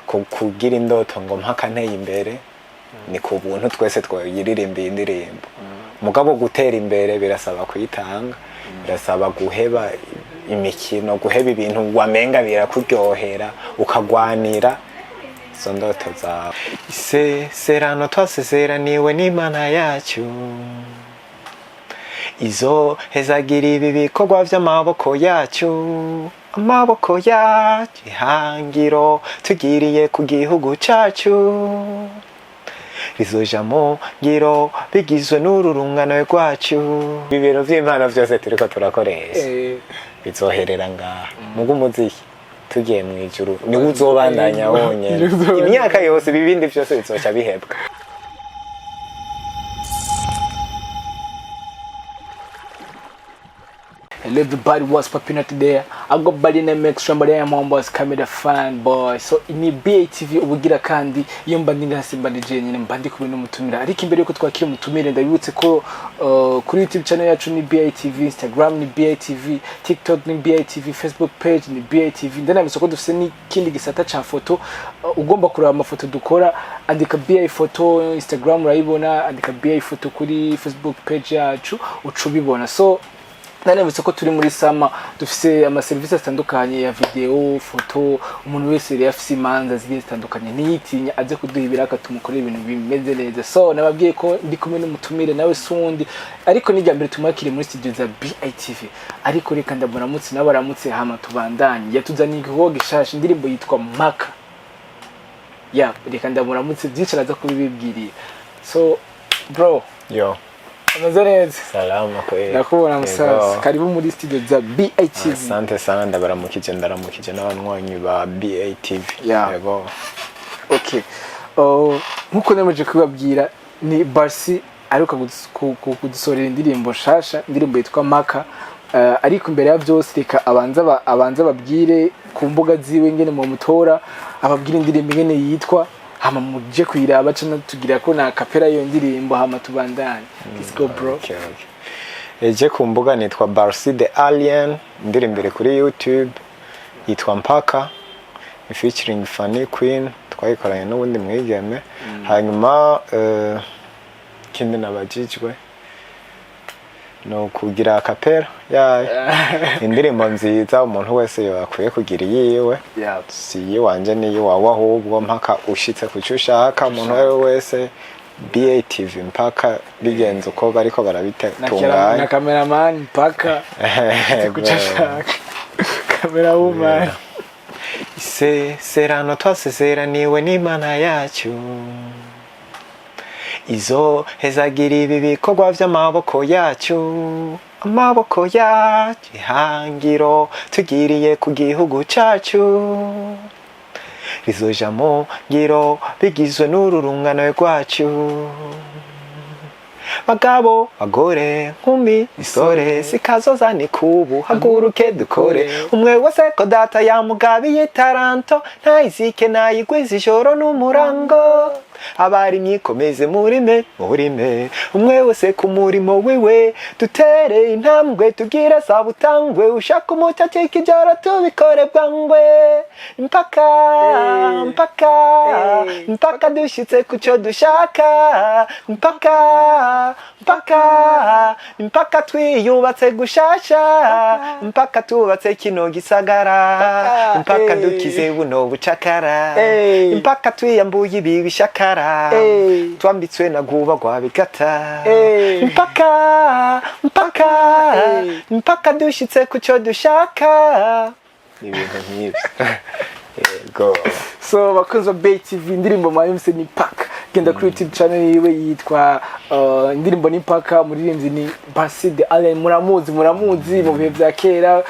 kugira indoto ngo mpaka nteye imbere ni ku buntu twese twoyiririmba indirimbo mugabo gutera imbere birasaba kwitanga birasaba guheba imikino guheba ibintu wamenga birakuryohera ukagwanira izo ndoto zawe isezerano twasezeraniwe n'Imana yacu izo hezagira ibi bikorwa vy'amaboko yacu amaboko yacu ihangiro tugiriye ku gihugu cacu bizoja mu ngiro bigizwe n'ururungano rwacu ibibero vy'Imana vyose turiko turakoresha bizoherera ngaha mugo umuziki tugiye mu ijuru ni uzobandanya wonyene imyaka yose bibindi vyose bizoca bihebwa. Hello everybody, what's popping out there? I got body name extra but I am on boss camera fan boy. So ini BATV ubugira kandi iyo mbandi ngasimba DJ nyine mbandi kubino n'umutumira. Ariko imbere yuko twakira umutumire ndabibutse ko kuri YouTube channel yacu ni BATV, Instagram ni BATV, TikTok ni BATV, Facebook page ni BATV. Ndanabise ko dufise n'ikindi gisata ca foto ugomba kureba amafoto dukora andika BA photo Instagram urayibona andika BA photo kuri Facebook page yacu ucubibona. So nanebutse ko turi muri sama dufise ama services atandukanye ya video photo umuntu wese yari afise imanza zigiye zitandukanye niyitinya aze kuduhibira akatumukorera ibintu bimeze neza. So nababwiye ko ndi kumwe n'umutumire nawe sundi ariko nijya mbere tumakire muri studio za BATV ariko reka ndaburamutse nabaramutse hama tubandanye yatuzaniye igihogo gishasha indirimbo yitwa Maka reka ndaburamutse byinshi araza kubibibwiriye. So bro Yo Amazonez salama kweli nakubona musaza karibu muri studio za BATV. Asante sana ndabaramukije n'abanywanyi ba BATV yego. Okay nkuko nemeje kubabwira ni Barsi aruka kudusorera indirimbo shasha indirimbo yitwa Maka ariko imbere ya byose reka abanza babwire ku mbuga ziwe ngene mu mutora ababwira indirimbo ngene yitwa hama muje kwiraba cyo tugira ko na kapera yo ndirimbo hama tubandanye. Let's go bro. Eje ku mbuga nitwa Barsi the Alien ndirimbere kuri YouTube yitwa Mpaka featuring Funny Queen twayikoranye n'ubundi mwigeme hanyuma kindi nabajijwe no kugira kapera indirimbo nziza umuntu wese yakwiye kugira yiwe si wanje ni wawe ahubwo mpaka ushitse kucyo ushaka umuntu wese BATV mpaka bigenze uko bariko barabitunganya na cameraman mpaka kucashaka camera woman isezerano twasezeraniwe n'Imana yacu izo hezagira ibi bikorwa vy'amaboko yacu amaboko yacu ihangiro tugiriye ku gihugu cacu bizoja mu ngiro bigizwe n'ururungano rwacu bagabo bagore nkumi isore sikazoza ni kubu haguruke dukore umwe wese ko data yamugabiye taranto ntayizike nayigwiza ijoro n'umurango abari myikomeze murime umwe wese ku murimo wiwe dutere intambwe tugire sabutangwe ushaka umutatike ijoro tubikore bwangwe mpaka dushitse kucyo dushaka mpaka twiyubatse gushasha mpaka tubatse kino gisagara mpaka dukize buno bucakara mpaka twiyambuye ibi bishaka twambitswe na guba gwa bigata mpaka dushitse kucyo dushaka ibintu nk'ibyo yego. So bakunze BATV indirimbo mayumse ni Paka genda kuri YouTube channel yiwe yitwa indirimbo ni Paka muririmbyi ni Barsi the Alien muramuzi mu bihe bya kera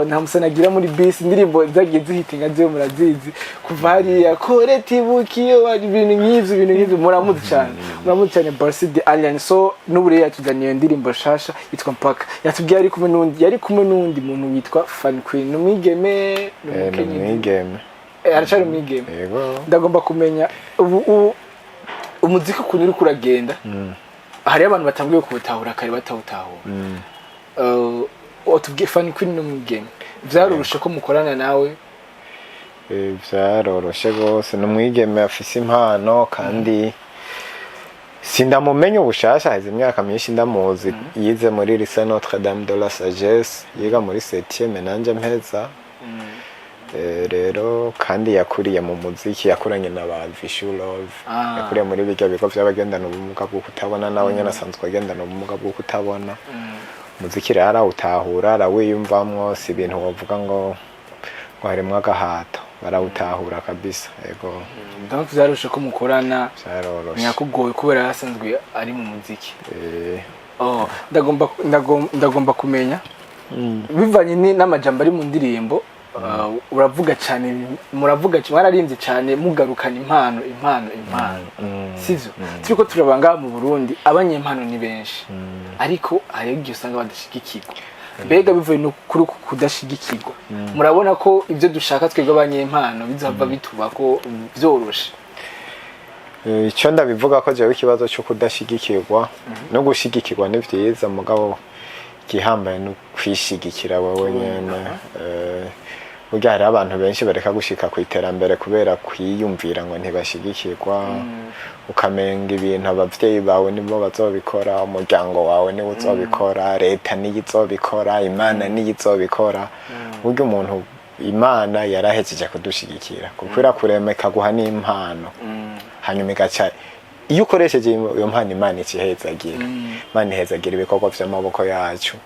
nta musanagira muri bisi indirimbo zagiye zihitinga zyo murazizi kuva hari yakore tibukiyo ibintu nk'ivyo muramuzi cyane Barsi the Alien. So n'ubure yatuzaniye indirimbo shasha yitwa Paka yatubwiye yari kumwe n'undi muntu witwa Funny Queen n'umwigeme aracari umwigeme ndagomba kumenya umuziki ukuntu uri kuragenda hari abantu batangiye kubutahura kare batawutahura otubwiye Funny Queen n'umwigeme vyarurusha ko mukorana nawe Vyaroroshe gose n'umwigeme afise impano kandi sindamumenye ubushasha heze imyaka myinshi ndamuzi yize muri lycée Notre Dame de la Sagesse yiga muri 7e nanje mpeza rero kandi yakuriye mu muziki yakuranye na ba Vichou yakuriye muri bijya bigo by'abagendana ubumuga bwo kutabona nawe nyene asanzwe agendana ubumuga bwo kutabona muziki rero arawutahura arawiyumvamwo si ibintu wovuga ngo harimwo agahato barawutahura kabisa yego donc vyaroshe ko mukorana vyaroroshe nyakugoye kubera yasanzwe ari mu muziki ndagomba kumenya bivanye n'amajambo ari mu ndirimbo uravuga cyane muravuga mwararinze cyane mugarukana impano sivyo turiko turabanga mu Burundi abanyempano ni benshi ariko hari igihe usanga badashigikirwa mbega bivuye no kuri kudashigikirwa murabona ko ibyo dushaka twebwe abanyempano bizava bituba ko byoroshe icyo ndabivuga ko jewe ikibazo cyo kudashigikirwa no gushigikirwa ni vyiza mugabo gihambaye no kwishigikira wowe nyene burya hari abantu benshi bareka gushika ku iterambere kubera kwiyumvira ngo ntibashigikirwa ukamenga ibintu abavyeyi bawe nibo bazobikora umuryango wawe niwo uzobikora leta niyo izobikora imana niyo izobikora burya umuntu imana yarahejeje kudushigikira kukwira kuremeka guha n'impano hanyuma igaca iyo ukoresheje iyo mpano imana ikihezagira imana ihezagira ibikorwa vy'amaboko yacu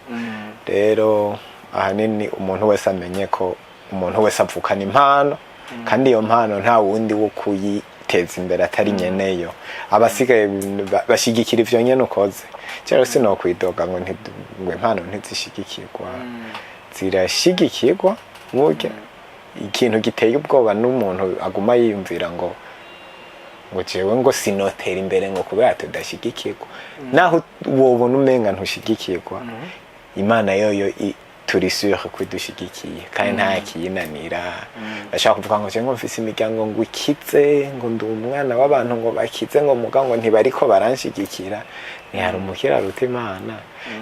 rero ahanini umuntu wese amenye ko umuntu wese avukana impano kandi iyo mpano nta wundi wo kuyiteza imbere atari nyeneyo abasigaye bashigikira ivyo nyene ukoze cyero sinokwidoga ngo impano ntizishigikirwa zirashigikirwa burya ikintu giteye ubwoba n'umuntu aguma yiyumvira ngo jewe ngo sinotera imbere ngo kubera tudashigikirwa naho wobona umenga ntushigikirwa imana yoyo turi sûr ko dushigikiye kandi nta kiyinanira bashaka kuvuga ngo cyo mfise imiryango ngo ikize ngo ndi umwana w'abantu ngo bakize ngo mugango ntibariko baranshigikira ni hari umukira ruta imana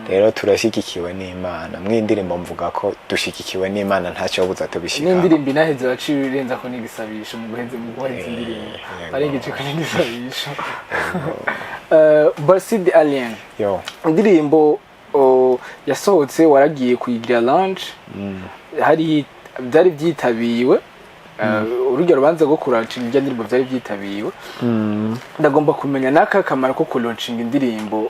rero turashigikiwe n'Imana mwindirimbo mvuga ko dushigikiwe n'Imana ntacyo buza tubishika n'indirimbo inaheze baciye irenza ko nigisabisho mu guheza indirimbo arengeje ko nigisabisho Barcide Alien yo indirimbo yasohotse waragiye kuyigira launch hari byari byitabiwe urugero rubanza rwo kurancing indirimbo byari byitabiwe ndagomba kumenya naka kamaro ko launching indirimbo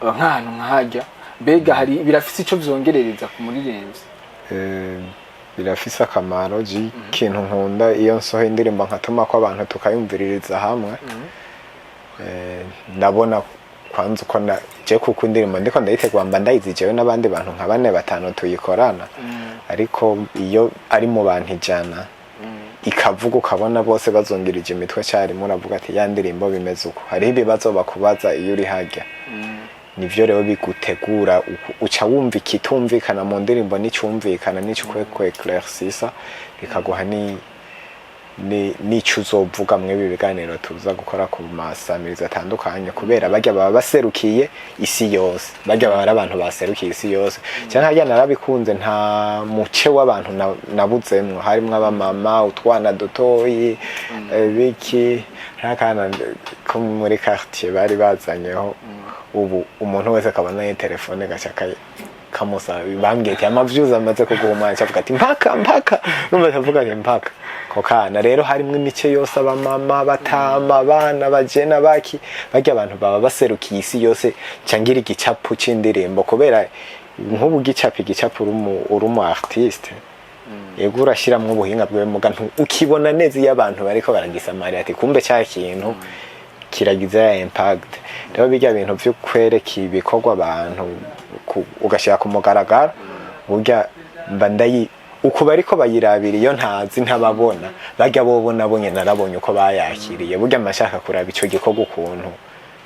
nk'ahantu nkahajya mbega hari birafise ico vyongerereza ku muririmbyi birafise akamaro kintu nkunda iyo nsohoye indirimbo nkatuma ko abantu tukayumviririza hamwe ndabona kwanza uko je kuko indirimbo ndiko ndayitegwa mba ndayizijewe n'abandi bantu nka 4-5 tuyikorana ariko iyo ari mu bantu 100 ikavuga ukabona bose bazongirije imitwe cyari muravuga ati ya ndirimbo bimeze uko hari ibibazo bakubaza iyo uri hajya nivyo rero bigutegura uca wumva ikitumvikana mu ndirimbo n'icyumvikana n'icyo eclaircisa bikaguha nico uzovuga mwe biganiro tuza gukora ku masamiriza atandukanye kubera bajya baba baserukiye isi yose bajya baba abantu baserukiye isi yose cyane hajya narabikunze nta muce w'abantu nabuzemwe harimo abamama utwana dutoyi biki ntakana ko muri quartier bari bazanyeho ubu umuntu wese akabona ye telefone gashaka kamusa bambwiye ati amaviews amaze kuguhuma cyavuga ati mpaka numva avuga ngo mpaka kokana rero harimo imice yose abamama batama abana bajena baki bajya abantu baba baserukiye isi yose cyangira igicapu c'indirimbo kubera nk'ubu gicapu urumu artiste yego urashiramwe ubuhinga bwe mugantu ukibona neza iyo abantu bariko baragisamara ati kumbe cya kintu kiragize impact rero bijya bintu byo kwereka ibikorwa abantu ugashira ku mugaragara burya mbandayi uko bariko bayirabira iyo ntazi ntababona bajya bobona bonye narabonye uko bayakiriye burya amashaka kuraba ico gikorwa ukuntu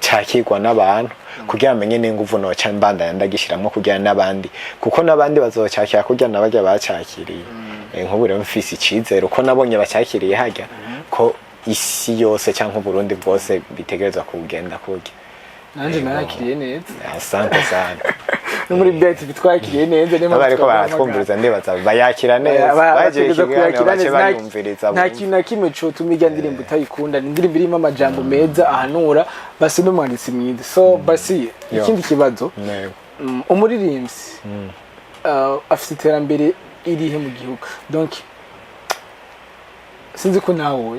cyakirwa n'abantu kugira amenye n'inguvu no cha mbanda ndagishiramo kugira n'abandi kuko n'abandi bazocyakira kugira nabajya bacakiriye nk'ubu rero mfise icizero uko nabonye bacyakiriye hajya ko isi yose cyangwa Burundi bwose bitegereza kugenda kurya nanje narakiriye neza asante sana no muri BTV twakiriye neza niyo bariko baratwumviriza ndibaza bayakira neza bagiye kuyakira bace bayumviriza nta kintu nakimwe cyo tumiga ndirimbo utayikunda indirimbo irimo amajambo meza ahanura basi n'umwanditsi mwiza so basi ikindi kibazo umuririmbyi afite iterambere irihe mu gihugu donc sinzi ko nawe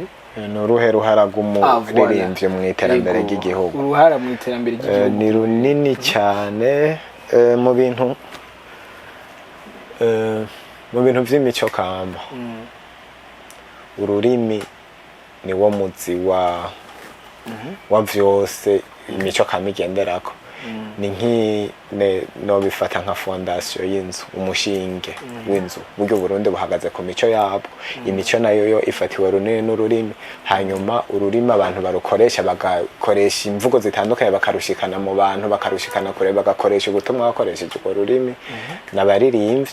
ni uruhe ruhara rw'umuririmbyi mu iterambere ry'igihugu uruhara mu iterambere ry'igihugu ni runini cyane mu bintu by'imico kamba ururimi ni wo muzi wa vyose imico kamba igenderako ni no bifata nka fondation y'inzu umushinge w'inzu buryo Burundi buhagaze ku mico yabo imico nayo yo ifatiwe runini n'ururimi hanyuma ururimi abantu barukoresha bagakoresha imvugo zitandukanye bakarushikana mu bantu bakarushikana kure bagakoresha ubutumwa bakoresheje urwo rurimi n'abaririmbyi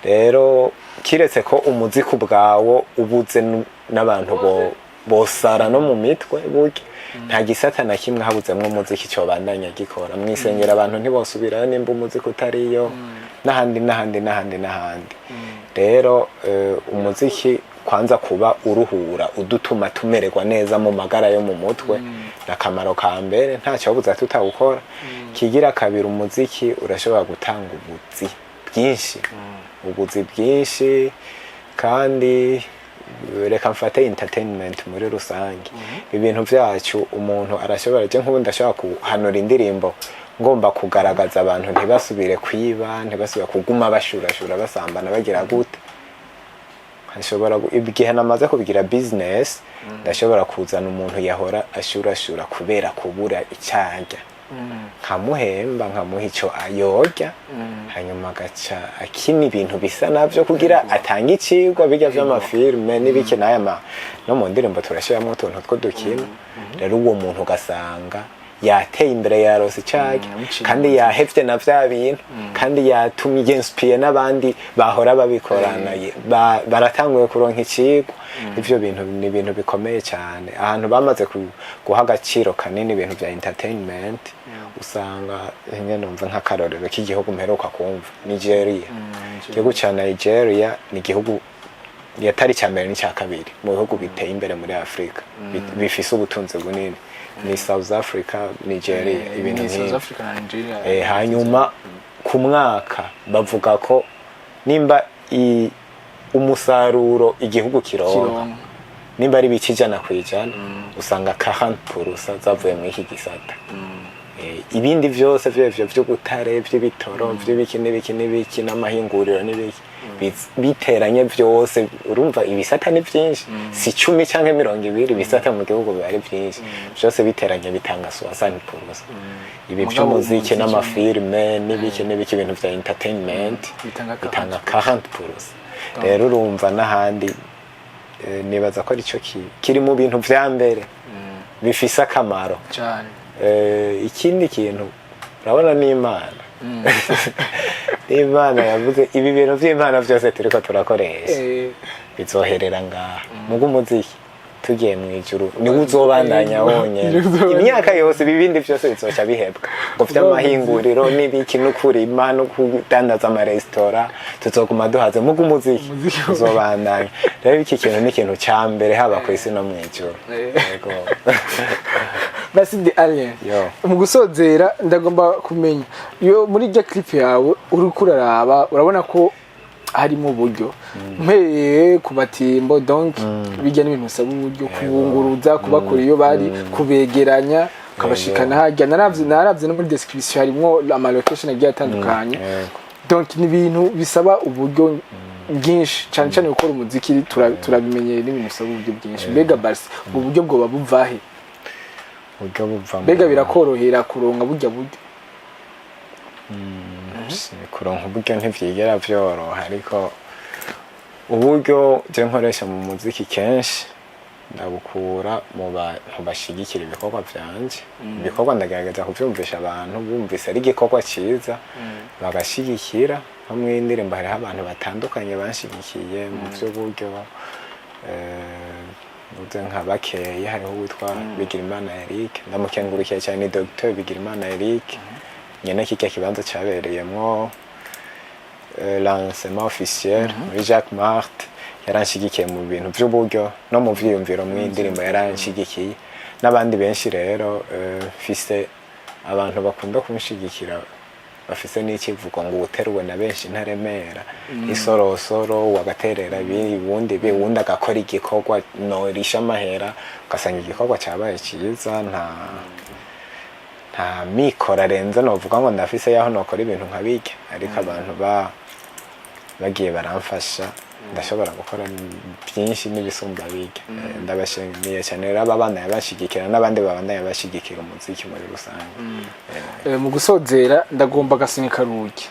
rero kiretse ko umuziki ubwawo ubuze n'abantu bosara no mu mitwe burya nta gisata na kimwe habuzemwo umuziki cyo bandanya gikora mwisengera abantu ntibosubirayo nimba umuziki utariyo n'ahandi rero umuziki kwanza kuba uruhura udutuma tumererwa neza mu magara yo mu mutwe nakamaro ka mbere ntacyo wabuza tutawukora kigira kabiri umuziki urashobora gutanga ubuzi bwinshi kandi reka mfate entertainment muri rusange ibintu byacu umuntu arashobora je nk'ubu ndashobora kuhanura indirimbo ngomba kugaragaza abantu ntibasubire kwiba ntibasubire kuguma bashurashura basambana bagira gute hashobora igihe namaze kubigira business ndashobora kuzana umuntu yahora ashurashura kubera kubura icyarya nkamuhemba nkamuha icyo ayorya hanyuma agaca akina ibintu bisa navyo kugira atange icigwa bijya vy'amafilme n'ibiki no mu ndirimbo turashiramo utuntu two dukina rero uwo muntu ugasanga yateye imbere yarose icyarya kandi yahevye na vya bintu kandi yatumye inspire n'abandi bahora babikorana baratanguye kuronka icigwa ivyo bintu ni ibintu bikomeye cyane ahantu bamaze guha agaciro kanini ibintu vya entertainment usanga nyine numva nk'akarorero k'igihugu mperuka kumva Nigeria igihugu cya Nigeria ni igihugu yatari cya mbere n'icya kabiri mu bihugu biteye imbere muri Afrika bifise ubutunzi bunini ni South Africa Nigeria ibintu nk'ibi hanyuma ku mwaka bavuga ko nimba umusaruro igihugu kironka nimba ari bikijana kwijana usanga 40% zavuye mu iki gisata ibindi byose byo gutare by'ibitoro by'ibiki n'amahinguriro n'ibiki biteranye byose urumva ibisata ni byinshi si 10 cyangwa 20 ibisata mu gihugu bari byinshi byose biteranye bitanga 60%. Ibi by'umuziki n'amafilme n'ibiki ibintu bya entertainment bitanga 40%. Rero urumva n'ahandi nibaza ko ari cyo kiri mu bintu vya mbere bifise akamaro cyane. Ikindi kintu urabona n'Imana Imana yavuze ibi bintu by'Imana byose turiko turakoresha bizoherera ngaha mugo umuziki tugiye mu ijuru ni uzobandanya wonye imyaka yose bibindi byose bizoca bihebwa ngo vy'amahinguriro n'ibiki n'ukurima no kudandaza ama restaurant tuzoguma duhaze mugo umuziki uzobandanya rero iki kintu ni kintu ca mbere haba ku isi no mu ijuru yego basi the alien mu gusozera ndagomba kumenya yo muri ya clip yawe uri kuraraba urabona ko harimo uburyo mpereye ku batimbo donc bijya n'ibintu bisaba uburyo kubunguruza kubakora iyo bari kubegeranya kabashikana hajya naravye no muri description harimo ama location agiye atandukanye donc ni ibintu bisaba uburyo bwinshi cyane cyane gukora umuziki turabimenyeye n'ibintu bisaba uburyo bwinshi mbega basi uburyo bwo babuvahe mbega birakorohera kuronka burya buryo kuronka uburyo ntivyigera vyoroha ariko uburyo je nkoresha mu muziki kenshi ndabukura mu bantu bashigikira ibikorwa vyanje ibikorwa ndagerageza kuvyumvisha abantu bumvise ari igikorwa ciza bagashigikira hamwe indirimbo hariho abantu batandukanye banshigikiye mu vy'uburyo uze nka bakeya hariho witwa Bigirimana Eric ndamukengurukiye cyane Dr Bigirimana Eric nyene kirya kibanza cyabereyemwo lancement officiel muri Jacques Martin yaranshigikiye mu bintu by'uburyo no mu vyiyumviro mu indirimbo yaranshigikiye n'abandi benshi rero fise abantu bakunda kunshigikira bafise n'ikivugo ngo uteruwe na benshi ntaremera isorosoro wagaterera biwundi agakora igikorwa norisha amahera ugasanga igikorwa cyabaye cyiza nta mikoro arenze novuga ngo ndafise yaho nokora ibintu nkabirya ariko abantu bagiye baramfasha ndashobora gukora byinshi n'ibisumba biga ndabashimiye cyane rero abana yabashigikira n'abandi babana yabashigikira umuziki muri rusange mu gusozera ndagomba gasunika ruki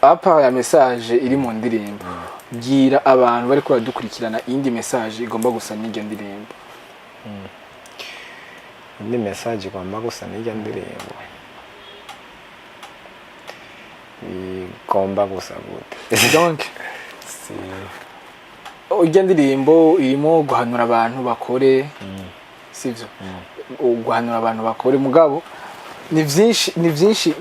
apa ya message iri mu ndirimbo gira abantu bari ko dukurikirana indi message igomba gusa n'iryo ndirimbo indi message igomba gusa n'iryo ndirimbo igomba gusa gute donc ujya ndirimbo irimo guhanura abantu bakore sivyo guhanura abantu bakore mugabo ni byinshi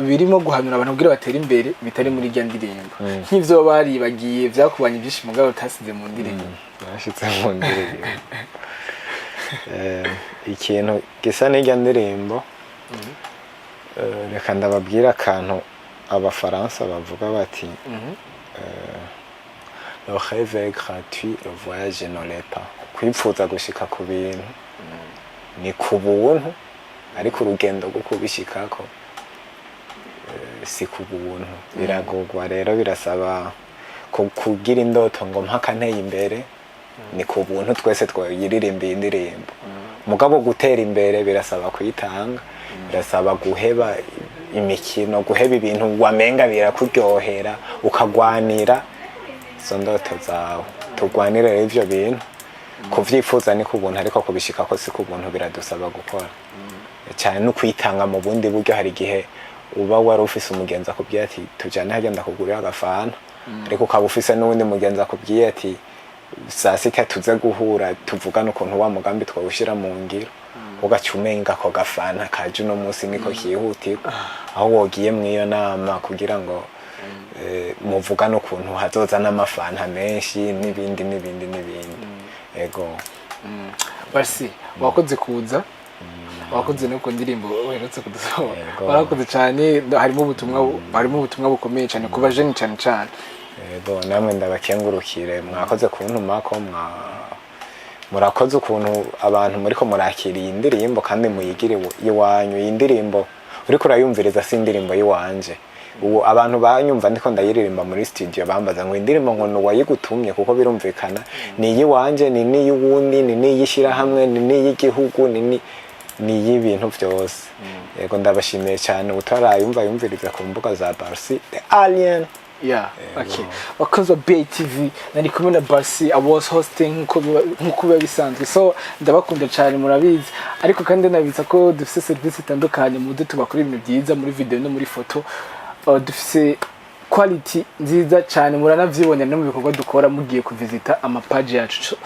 birimo guhanura abantu kugira batera imbere bitari muri ijya ndirimbo nk'ivyo baribagiye byakubanye byinshi mugabo utasize mu ndirimbo bashitse mu ndirimbo ikintu gisa n'ijya ndirimbo reka ndababwira akantu abafaransa bavuga bati le rêve est gratuit, le voyage ne l'est pas. Kwipfuza gushika ku bintu ni ku buntu ariko urugendo rwo kubishikako si ku buntu biragorwa rero birasaba kugira indoto ngo mpaka nteye imbere ni ku buntu twese twayiririmbiye indirimbo mugabo gutera imbere birasaba kwitanga birasaba guheba imikino guheba ibintu wamenga birakuryohera ukagwanira izo ndoto zawe turwanire ivyo bintu kuvyifuza ni ku buntu ariko kubishika ko si ku buntu biradusaba gukora cyane no kwitanga mu bundi buryo hari gihe uba wari ufise umugenza kubwiye ati tujane hajya ndakugurira agafana ariko ukaba ufise n'undi mugenza kubwiye ati saa sita tuze guhura tuvugana ukuntu wa mugambi twawushira mu ngiro ugacumenga ko gafana kaje no munsi niko kihutirwa aho wogiye mwiyo nama kugira ngo muvugana ukuntu hazoza n'amafanta menshi n'ibindi ego basi wakoze kuza wakoze no ku ndirimbo uherutse kudusohora warakoze cyane harimo ubutumwa bukomeye cyane kuba jeune cyane ego namwe ndabakengurukire mwakoze kuntumako murakoze ukuntu abantu muriko murakiriye indirimbo kandi muyigire iwanyu iyi ndirimbo uriko urayumviriza si indirimbo yiwanje ubu abantu banyumva ndiko ndayiririmba muri studio bambaza ngo indirimbo ngo nuwayigutumye kuko birumvikana ni yiwanje ni y'uwundi ni yishira hamwe ni y'igihugu ni y'ibintu byose yego ndabashimiye cyane utarayumva yumviriza ku mbuga za Barsi the Alien okay wakoze BTV nari kumwe na Barsi I was hosting nkuko bisanzwe so ndabakunda cyane murabizi ariko kandi nabitsa ko dufite service itandukanye mu byo tubakora ibintu byiza muri video no muri photo dufise quality nziza cyane muranavyibonera no mu bikorwa dukora mugiye kuvisita amapage yacu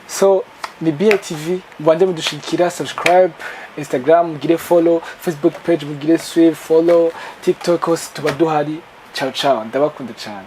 so ni BTV mbande mudushikira subscribe Instagram mugire follow Facebook page mugire save follow TikTok hose tuba duhari ciao ndabakunda cyane